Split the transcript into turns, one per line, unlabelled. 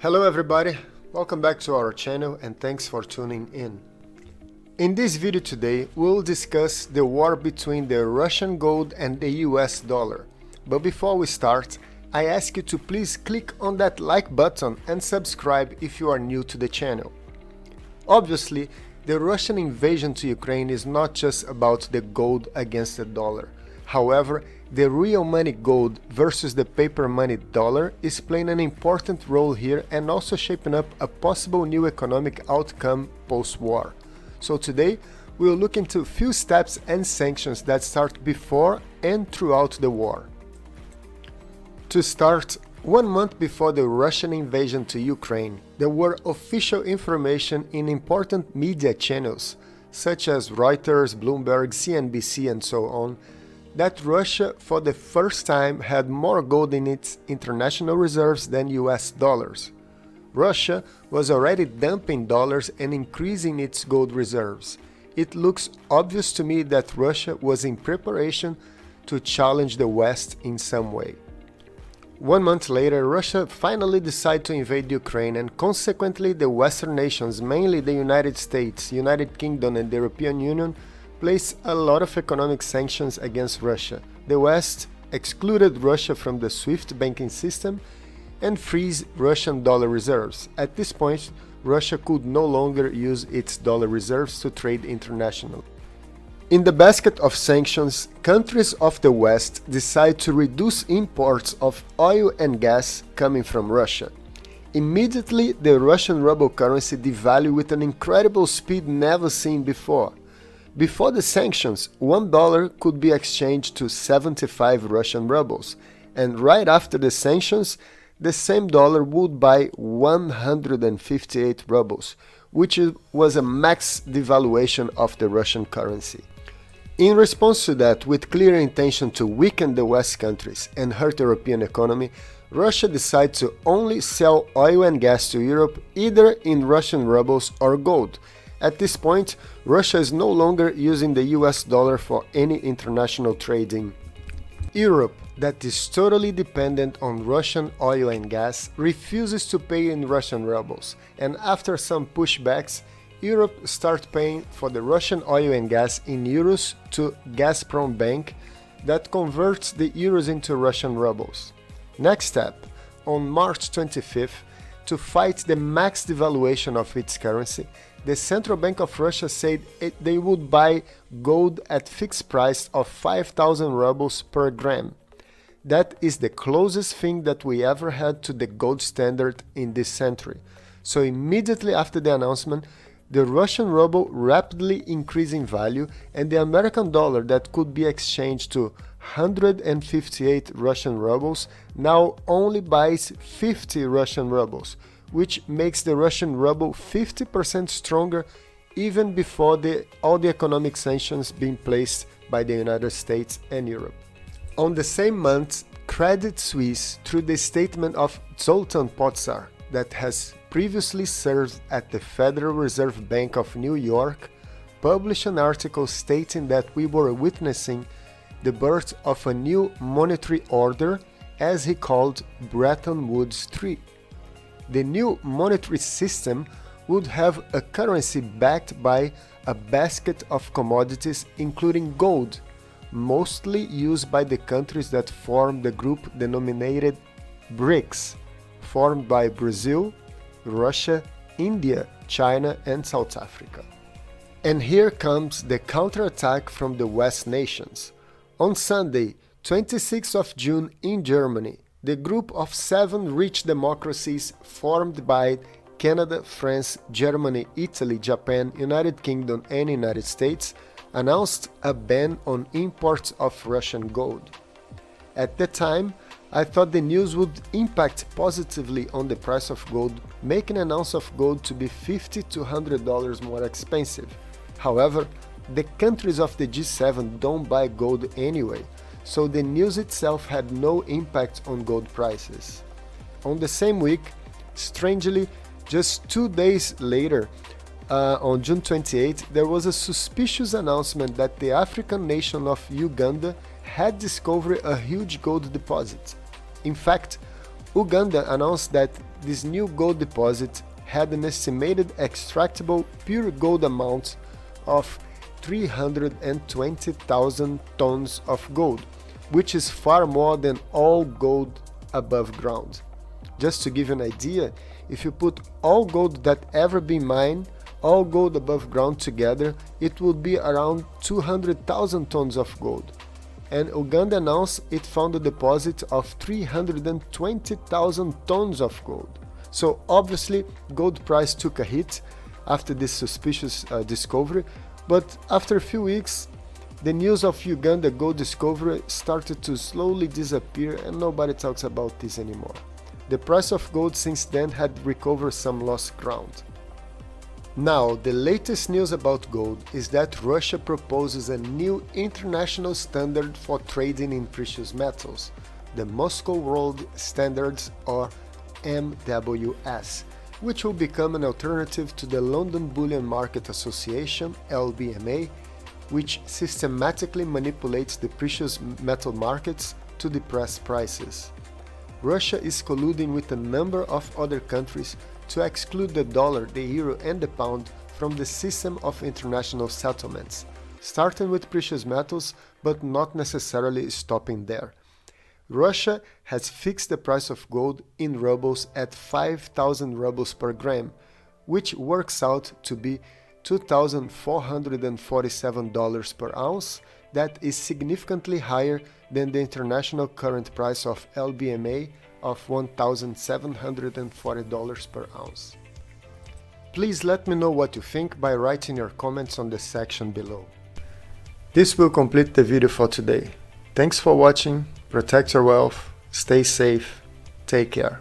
Hello everybody, welcome back to our channel and thanks for tuning in. In this video today, we'll discuss the war between the Russian gold and the US dollar. But before we start, I ask you to please click on that like button and subscribe if you are new to the channel. Obviously, the Russian invasion to Ukraine is not just about the gold against the dollar. However, the real money gold versus the paper money dollar is playing an important role here and also shaping up a possible new economic outcome post-war. So today, we'll look into a few steps and sanctions that start before and throughout the war. To start, 1 month before the Russian invasion to Ukraine, there were official information in important media channels, such as Reuters, Bloomberg, CNBC and so on, that Russia for the first time had more gold in its international reserves than US dollars. Russia was already dumping dollars and increasing its gold reserves. It looks obvious to me that Russia was in preparation to challenge the West in some way. 1 month later, Russia finally decided to invade Ukraine, and consequently the Western nations, mainly the United States, United Kingdom and the European Union, placed a lot of economic sanctions against Russia. The West excluded Russia from the SWIFT banking system and freeze Russian dollar reserves. At this point, Russia could no longer use its dollar reserves to trade internationally. In the basket of sanctions, countries of the West decide to reduce imports of oil and gas coming from Russia. Immediately, the Russian ruble currency devalued with an incredible speed never seen before. Before the sanctions, $1 could be exchanged to 75 Russian rubles, and right after the sanctions, the same dollar would buy 158 rubles, which was a max devaluation of the Russian currency. In response to that, with clear intention to weaken the West countries and hurt the European economy, Russia decided to only sell oil and gas to Europe either in Russian rubles or gold. At this point, Russia is no longer using the US dollar for any international trading. Europe, that is totally dependent on Russian oil and gas, refuses to pay in Russian rubles, and after some pushbacks, Europe starts paying for the Russian oil and gas in euros to Gazprom Bank that converts the euros into Russian rubles. Next step, on March 25th, to fight the max devaluation of its currency, the Central Bank of Russia said they would buy gold at fixed price of 5,000 rubles per gram. That is the closest thing that we ever had to the gold standard in this century. So immediately after the announcement, the Russian ruble rapidly increased in value, and the American dollar that could be exchanged to 158 Russian rubles now only buys 50 Russian rubles, which makes the Russian ruble 50% stronger even before all the economic sanctions being placed by the United States and Europe. On the same month, Credit Suisse, through the statement of Zoltan Pozsar, that has previously served at the Federal Reserve Bank of New York, published an article stating that we were witnessing the birth of a new monetary order, as he called Bretton Woods III. The new monetary system would have a currency backed by a basket of commodities including gold, mostly used by the countries that form the group denominated BRICS, formed by Brazil, Russia, India, China and South Africa. And here comes the counterattack from the West nations. On Sunday, 26th of June in Germany, the group of 7 rich democracies formed by Canada, France, Germany, Italy, Japan, United Kingdom and United States announced a ban on imports of Russian gold. At the time, I thought the news would impact positively on the price of gold, making an ounce of gold to be $50 to $100 more expensive. However, the countries of the G7 don't buy gold anyway, so the news itself had no impact on gold prices. On the same week, strangely, just 2 days later, on June 28, there was a suspicious announcement that the African nation of Uganda had discovered a huge gold deposit. In fact, Uganda announced that this new gold deposit had an estimated extractable pure gold amount of 320,000 tons of gold, which is far more than all gold above ground. Just to give you an idea, if you put all gold that ever been mined, all gold above ground together, it would be around 200,000 tons of gold. And Uganda announced it found a deposit of 320,000 tons of gold. So obviously gold price took a hit after this suspicious discovery, but after a few weeks the news of Uganda gold discovery started to slowly disappear and nobody talks about this anymore. The price of gold since then had recovered some lost ground. Now, the latest news about gold is that Russia proposes a new international standard for trading in precious metals, the Moscow World Standards, or MWS, which will become an alternative to the London Bullion Market Association, LBMA, which systematically manipulates the precious metal markets to depress prices. Russia is colluding with a number of other countries to exclude the dollar, the euro and the pound from the system of international settlements, starting with precious metals but not necessarily stopping there. Russia has fixed the price of gold in rubles at 5,000 rubles per gram, which works out to be $2,447 per ounce. That is significantly higher than the international current price of LBMA of $1,740 per ounce. Please let me know what you think by writing your comments on the section below. This will complete the video for today. Thanks for watching, protect your wealth, stay safe, take care.